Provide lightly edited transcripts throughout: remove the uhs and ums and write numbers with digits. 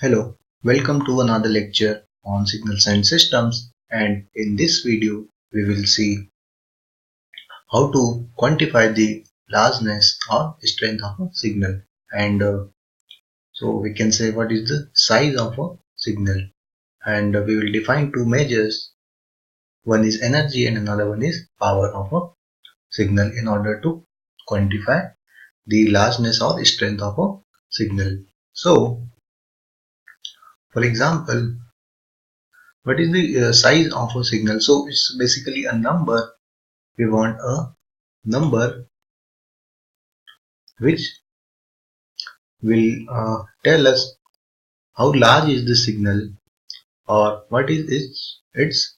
Hello, welcome to another lecture on signals and systems, and in this video we will see how to quantify the largeness or strength of a signal, and so we can say what is the size of a signal, and we will define two measures. One is energy and another one is power of a signal in order to quantify the largeness or strength of a signal. So for example, what is the size of a signal? So it's basically a number. We want a number which will tell us how large is the signal or what is its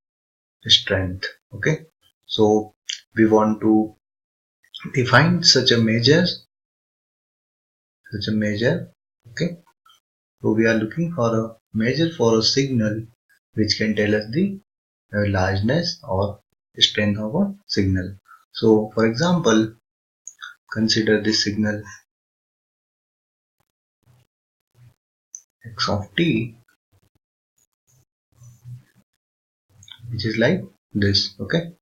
strength. Okay, so we want to define such a measure. Okay, so we are looking for a measure for a signal which can tell us the largeness or strength of a signal. So for example, consider this signal x of t, which is like this. Okay,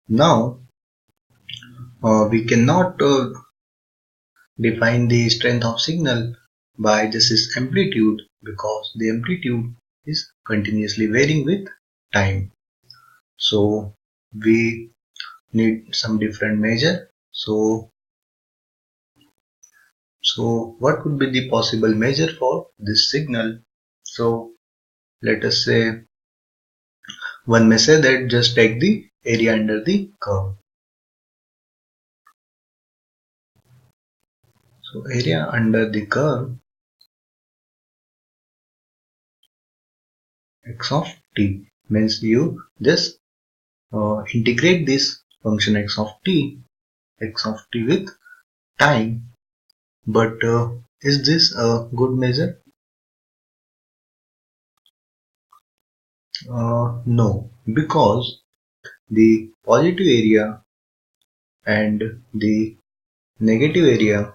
now we cannot define the strength of signal by just its amplitude, because the amplitude is continuously varying with time. So we need some different measure. So what could be the possible measure for this signal? So let us say one may say that just take the area under the curve. So area under the curve x of t means you just integrate this function x of t with time. But is this a good measure? No, because the positive area and the negative area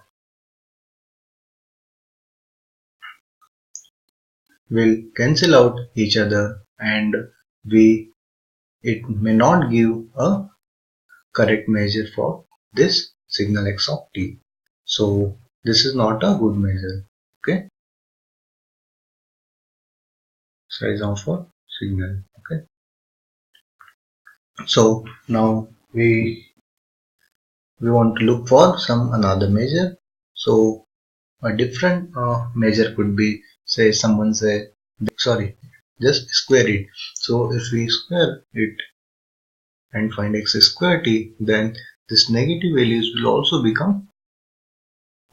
will cancel out each other, and it may not give a correct measure for this signal x of t. So this is not a good measure. Okay, size of a signal. Okay, so now we want to look for some another measure. So a different measure could be, say someone say, sorry, just square it. So if we square it and find x square t, then this negative values will also become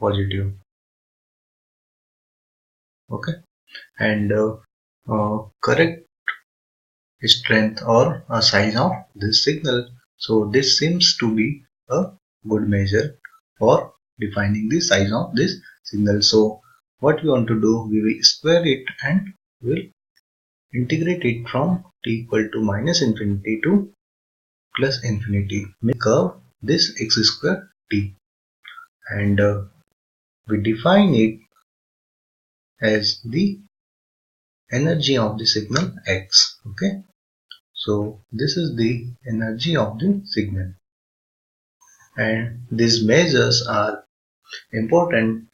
positive. Okay, and correct strength or a size of this signal. So this seems to be a good measure for defining the size of this signal. So what we want to do, we will square it and will integrate it from t equal to minus infinity to plus infinity. Make curve this x square t, and we define it as the energy of the signal x. Okay, so this is the energy of the signal, and these measures are important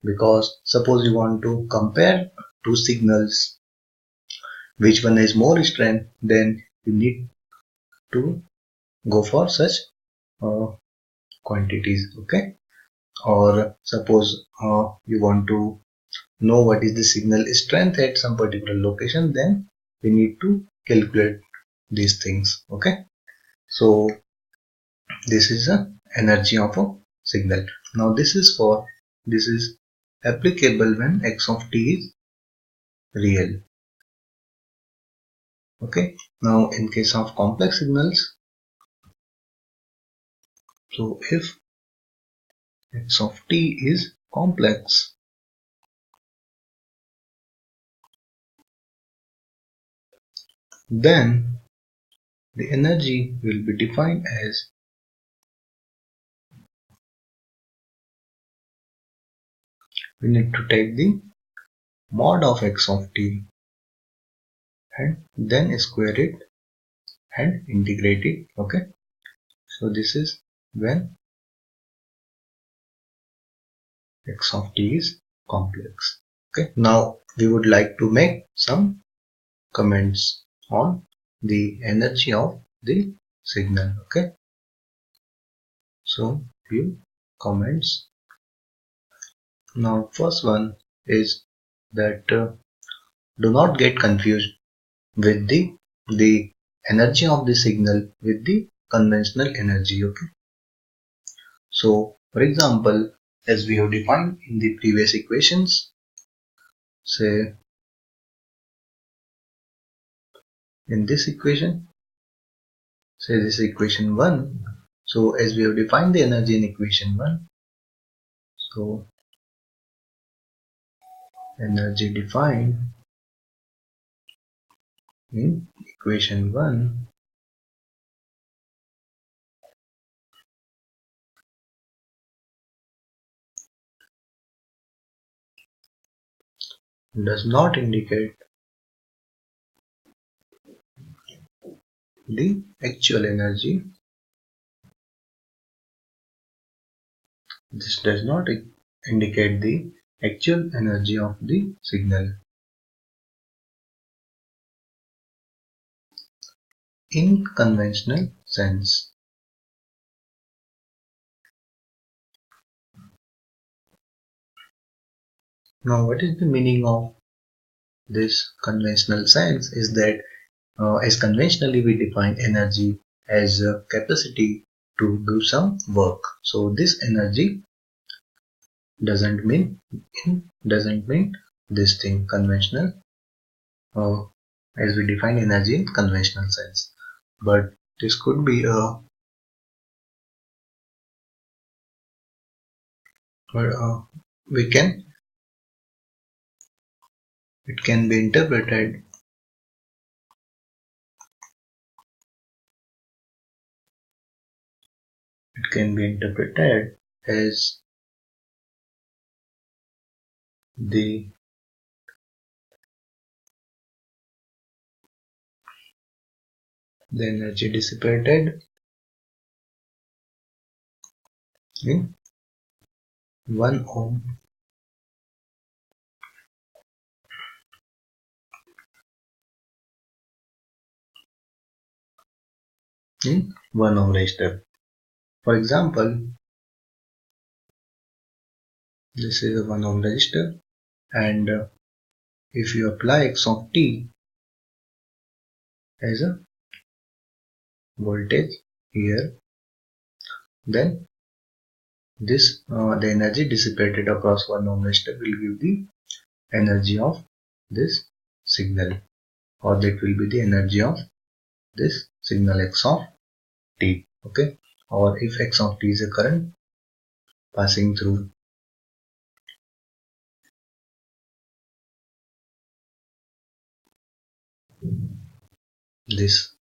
because suppose you want to compare two signals, which one has more strength, then you need to go for such uh, quantities. Okay, or suppose you want to know what is the signal strength at some particular location, then we need to calculate these things. Okay, so this is the energy of a signal. Now this is applicable when x of t is real. Okay, now in case of complex signals, so if x of t is complex, then the energy will be defined as we need to take the mod of x of t and then square it and integrate it. Okay, so this is when x of t is complex. Okay, now we would like to make some comments on the energy of the signal. Okay, so few comments. Now first one is that do not get confused with the energy of the signal with the conventional energy. Okay, so for example, as we have defined in the previous equations, say in this equation, say this equation 1. So as we have defined the energy in equation 1, so energy defined in equation 1 does not indicate the actual energy. This does not indicate the actual energy of the signal in conventional sense. Now what is the meaning of this conventional sense is that as conventionally we define energy as a capacity to do some work. So this energy doesn't mean this thing conventional as we define energy in conventional sense, but this could be a we can it can be interpreted as the energy dissipated in 1 ohm in 1 ohm resistor. For example, this is a 1 ohm resistor, and if you apply x of t as a voltage here, then this the energy dissipated across 1 ohm resistor will give the energy of this signal, or that will be the energy of this signal x of t. Okay, or if x of t is a current passing through this,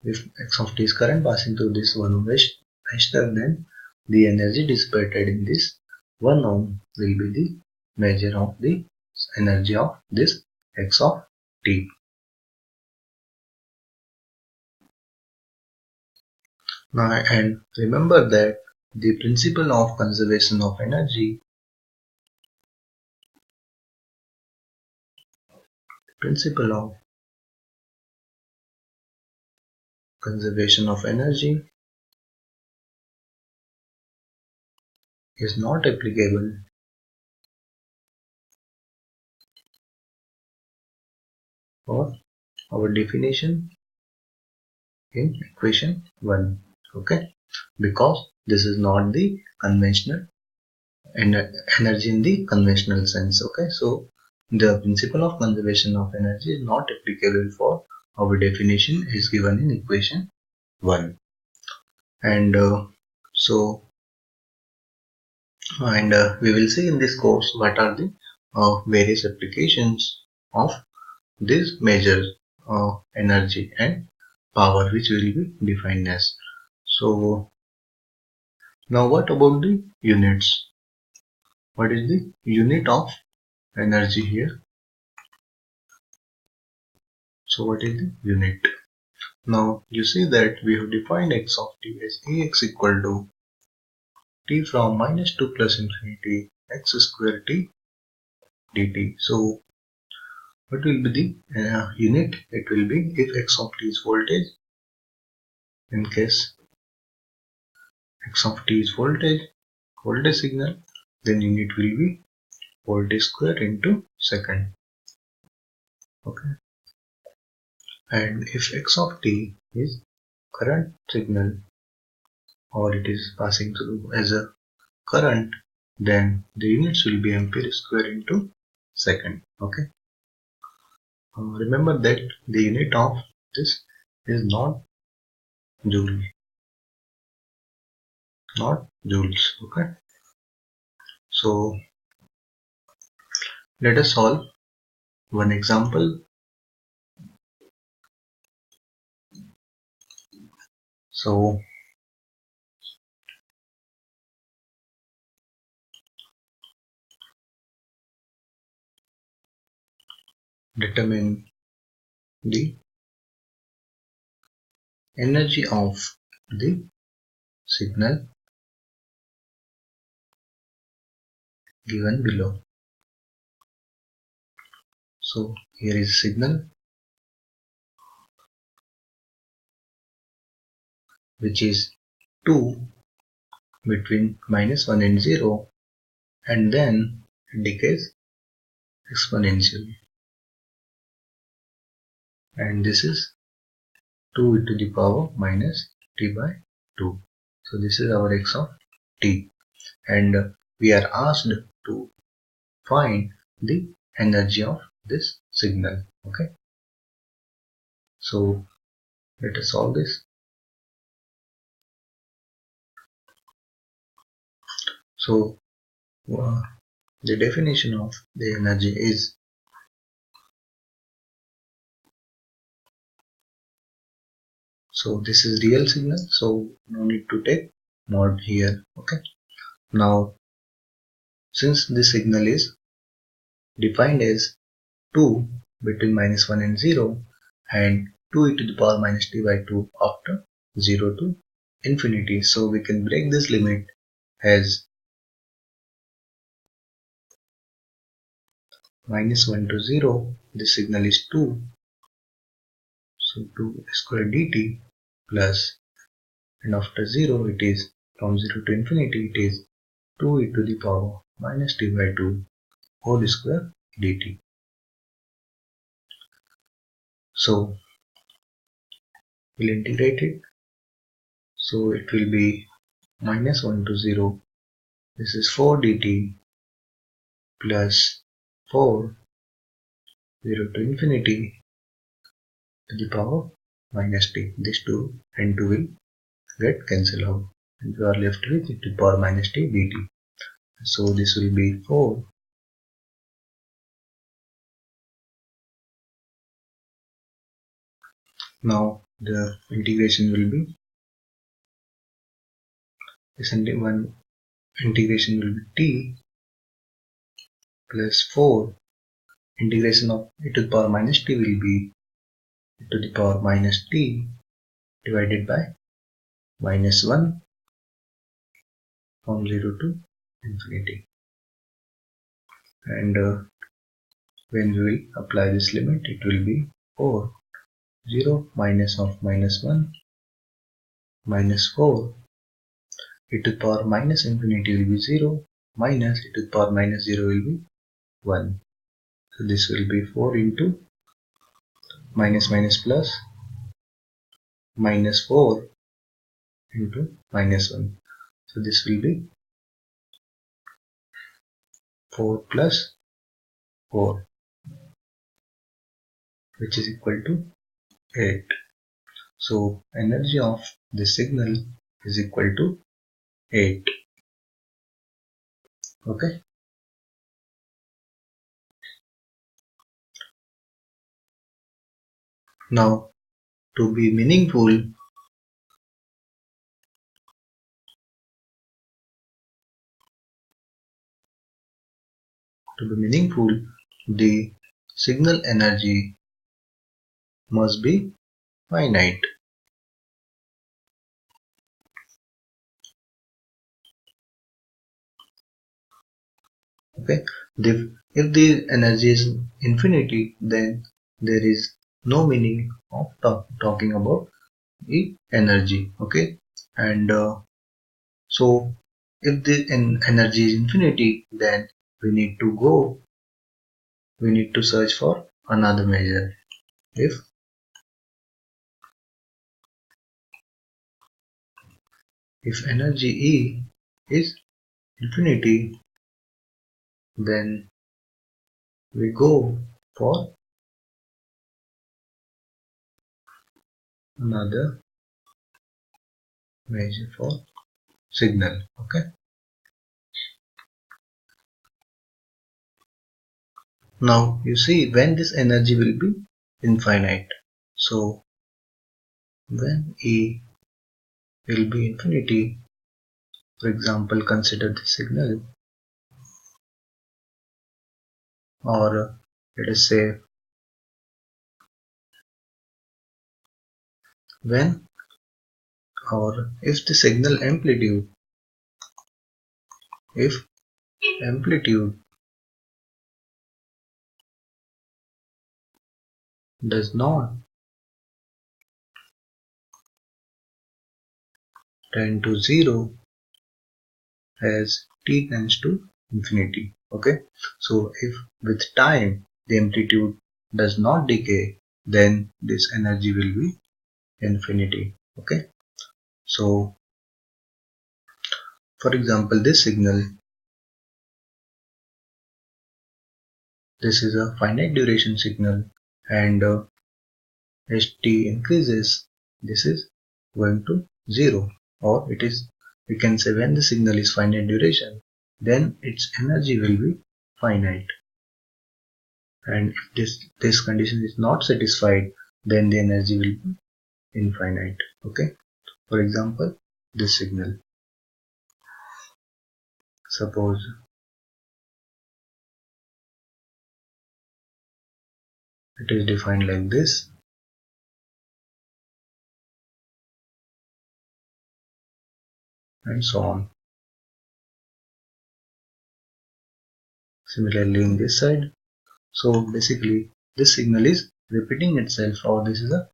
if x of t is current passing through this 1 ohm resistor, then the energy dissipated in this 1 ohm will be the measure of the energy of this x of t. Now, and remember that the principle of conservation of energy is not applicable for our definition in equation 1. Okay, because this is not the conventional energy in the conventional sense. Okay, so the principle of conservation of energy is not applicable for our definition is given in equation 1. And so we will see in this course what are the various applications of this measure energy and power, which will be defined as. So now what about the units? What is the unit of energy here. So what is the unit? Now you see that we have defined x of t as ax equal to t from -2 plus infinity x square t dt. So what will be the unit? It will be, if x of t is voltage, in case x of t is voltage signal, then unit will be voltage square into second. Okay. And if x of t is current signal, or it is passing through as a current, then the units will be ampere square into second. Okay. Remember that the unit of this is not joule, not joules. Okay. So let us solve one example. So determine the energy of the signal given below. So here is signal which is 2 between -1 and 0, and then it decays exponentially, and this is 2 to the power minus t by 2. So this is our x of t, and we are asked to find the energy of this signal. Okay, so let us solve this. So the definition of the energy is, so this is real signal, so no need to take mod here. Okay, now since the signal is defined as 2 between -1 and 0, and 2 to the power minus t by 2 after 0 to infinity, so we can break this limit as -1 to 0, the signal is 2, so 2 square dt, plus, and after 0 it is, from 0 to infinity it is 2 to the power minus t by 2 whole square dt. So we'll integrate it, so it will be -1 to 0, this is 4 dt, plus 4, 0 to infinity to the power minus t. This 2 and 2 will get cancelled out, and you are left with e to the power minus t dt. So this will be 4. Now the integration will be, this one integration will be t plus 4, integration of e to the power minus t will be e to the power minus t divided by -1 from 0 to infinity, and when we will apply this limit, it will be 4, 0 minus of -1 minus 4, e to the power minus infinity will be 0, minus e to the power minus 0 will be 1. So this will be 4 into minus minus plus minus 4 into -1. So this will be 4 plus 4, which is equal to 8. So energy of the signal is equal to 8. Okay. Now to be meaningful, to be meaningful, the signal energy must be finite. Okay, if the energy is infinity, then there is no meaning of talking about the energy. Okay, and so if the energy is infinity, then we need to go, we need to search for another measure. If energy E is infinity, then we go for another measure for signal. Okay. Now you see when this energy will be infinite. So when E will be infinity, for example, consider the signal, or let us say when, or if the signal amplitude, if amplitude does not tend to zero as t tends to infinity. Okay, so if with time the amplitude does not decay, then this energy will be infinity. Okay, so for example, this signal, this is a finite duration signal, and as t increases, this is going to zero, or it is, we can say, when the signal is finite duration, then its energy will be finite, and if this condition is not satisfied, then the energy will be infinite. Okay, for example, this signal, suppose it is defined like this, and so on. Similarly in this side, so basically this signal is repeating itself, or this is a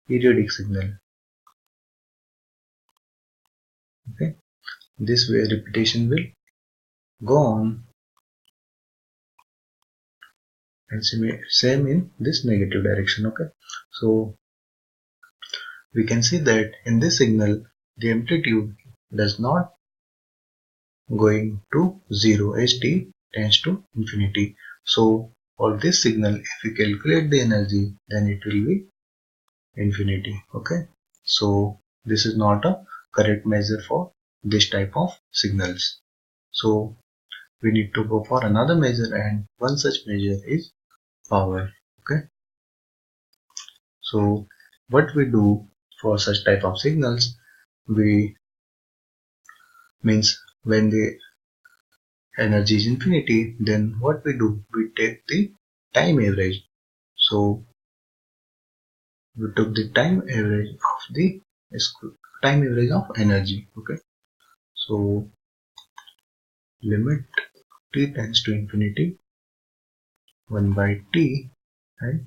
periodic signal. Okay, this way repetition will go on, and same in this negative direction. Okay, so we can see that in this signal the amplitude does not going to zero as t tends to infinity. So for this signal, if we calculate the energy, then it will be infinity. Okay, so this is not a correct measure for this type of signals. So we need to go for another measure, and one such measure is power. Okay, so what we do for such type of signals, we means when the energy is infinity, then what we do, we take the time average. So we took the time average of the time average of energy. Okay, so limit t tends to infinity 1 by t, and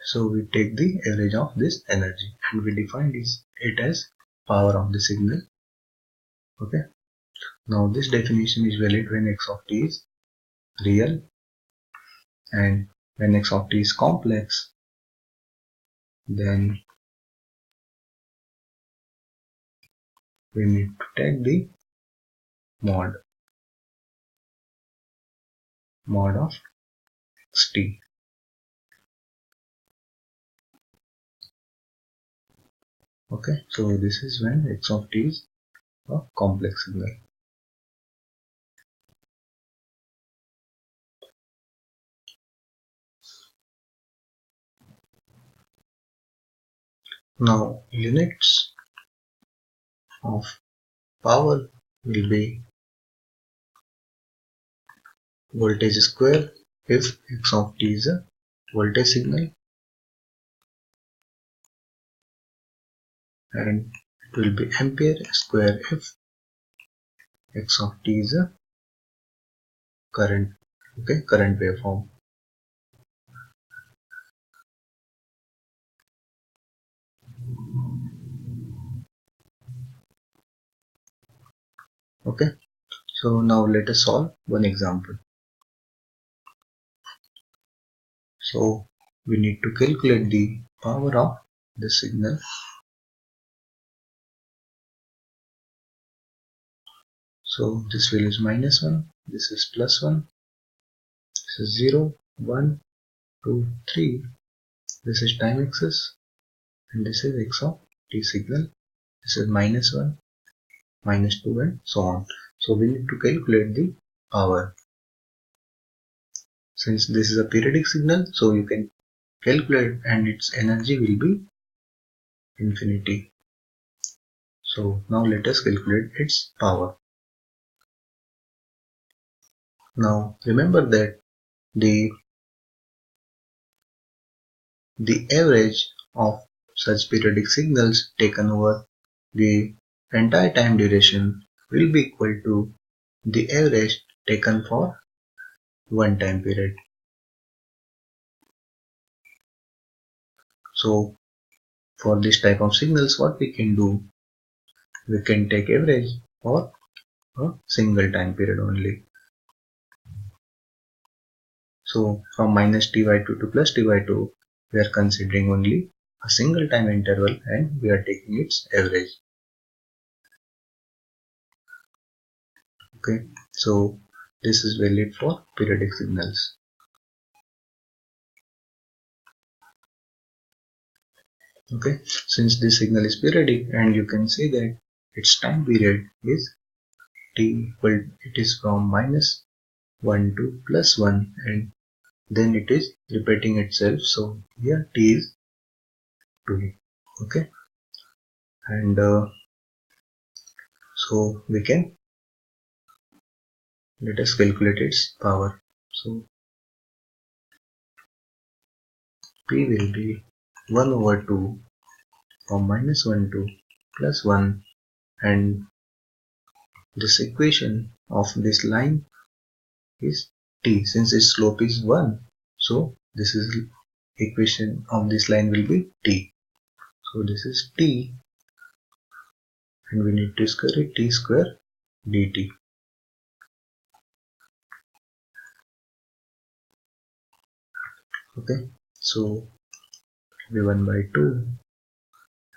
so we take the average of this energy, and we define it as power of the signal. Okay, now this definition is valid when x of t is real, and when x of t is complex, then we need to take the mod of xt. Okay, so this is when x of t is a complex signal. Now units of power will be voltage square if x of t is a voltage signal, and it will be ampere square if x of t is a current. Okay, current waveform. Okay, so now let us solve one example. So we need to calculate the power of the signal. So this value is -1, this is +1, this is 0, 1, 2, 3, this is time axis, and this is x of t signal. This is -1, -2, and so on. So we need to calculate the power. Since this is a periodic signal, so you can calculate, and its energy will be infinity. So now let us calculate its power. Now remember that the average of such periodic signals taken over the entire time duration will be equal to the average taken for one time period. So for this type of signals, what we can do, we can take average for a single time period only. So from -t/2 to +t/2, we are considering only a single time interval and we are taking its average. Okay, so this is valid for periodic signals. Okay, since this signal is periodic, and you can see that its time period is t equal, it is from -1 to +1, and then it is repeating itself. So here t is 2. Okay, and so we can, let us calculate its power. So P will be 1/2 from -1 to +1, and this equation of this line is t. Since its slope is 1, so this is equation of this line will be t. So this is t, and we need to square it, t square dt. Okay, so be 1/2,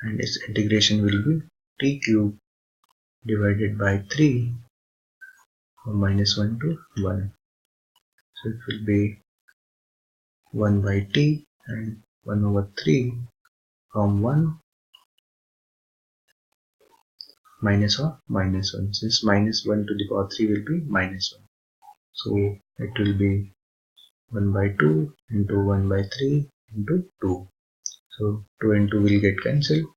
and its integration will be t cube divided by 3 from -1 to 1. So it will be 1/t and 1/3 from 1 minus of -1. Since -1 to the power 3 will be -1. So it will be 1/2 into 1/3 into 2. So 2 and 2 will get cancelled,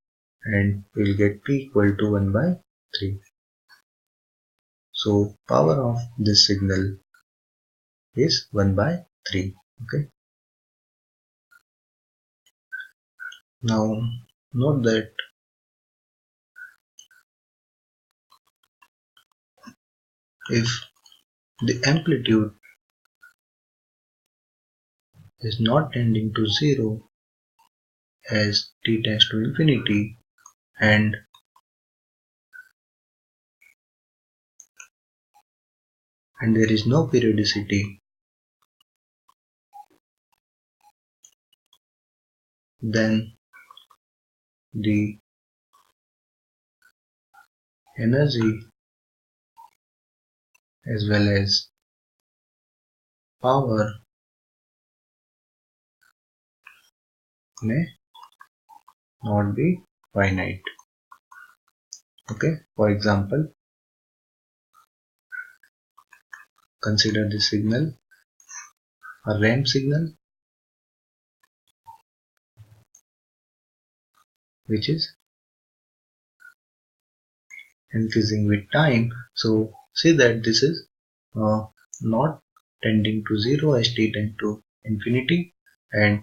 and we will get P equal to 1/3. So power of this signal is 1/3. Okay. Now note that if the amplitude is not tending to 0 as t tends to infinity, and there is no periodicity, then the energy as well as power may not be finite. Okay, for example, consider the signal a ramp signal which is increasing with time. So see that this is not tending to 0 as t tends to infinity, and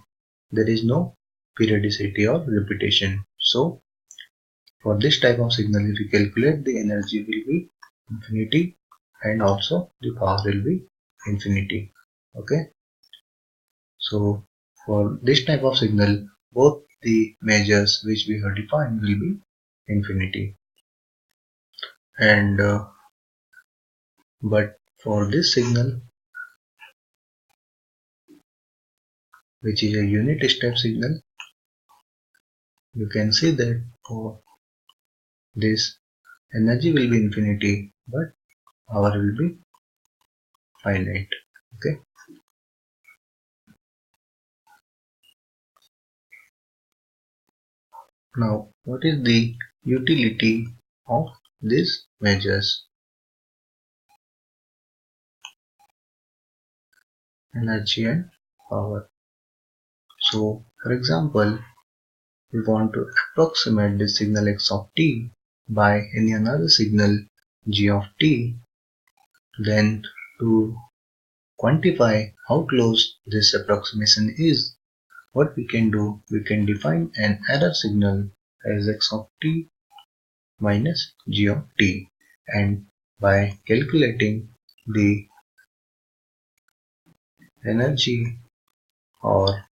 there is no periodicity or repetition. So for this type of signal, if we calculate, the energy will be infinity and also the power will be infinity. Okay. So for this type of signal, both the measures which we have defined will be infinity. And but for this signal, which is a unit step signal, you can see that for this energy will be infinity, but power will be finite. Okay. Now, what is the utility of these measures? Energy and power. So, for example, we want to approximate the signal x of t by any another signal g of t. Then to quantify how close this approximation is, what we can do, we can define an error signal as x of t minus g of t, and by calculating the energy or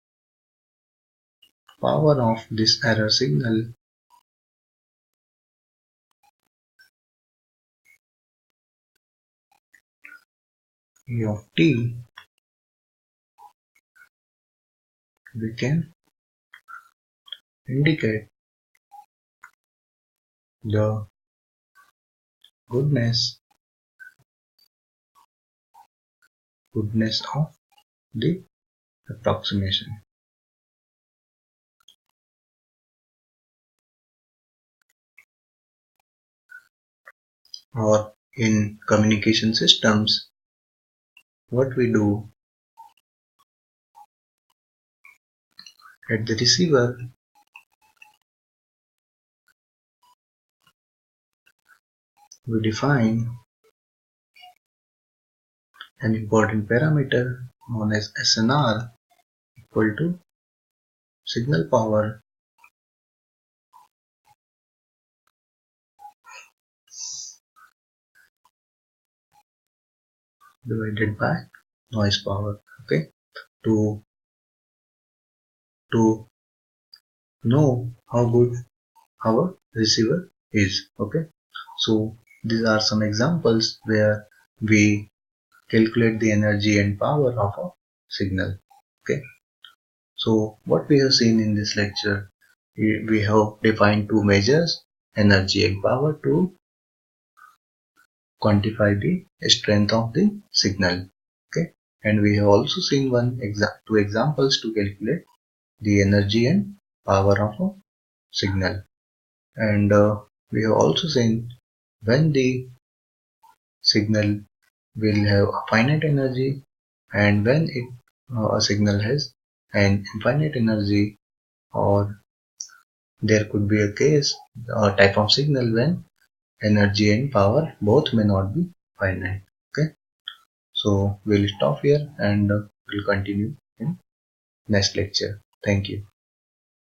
power of this error signal, e of t, we can indicate the goodness of the approximation. Or in communication systems, what we do at the receiver, we define an important parameter known as SNR equal to signal power divided by noise power. Okay, to know how good our receiver is. Okay, so these are some examples where we calculate the energy and power of a signal. Okay, so what we have seen in this lecture, we have defined two measures, energy and power, to quantify the strength of the signal. Okay, and we have also seen two examples to calculate the energy and power of a signal. And we have also seen when the signal will have a finite energy and when a signal has an infinite energy, or there could be a case, a type of signal when energy and power both may not be finite. Okay, so we'll stop here and we'll continue in next lecture. Thank you.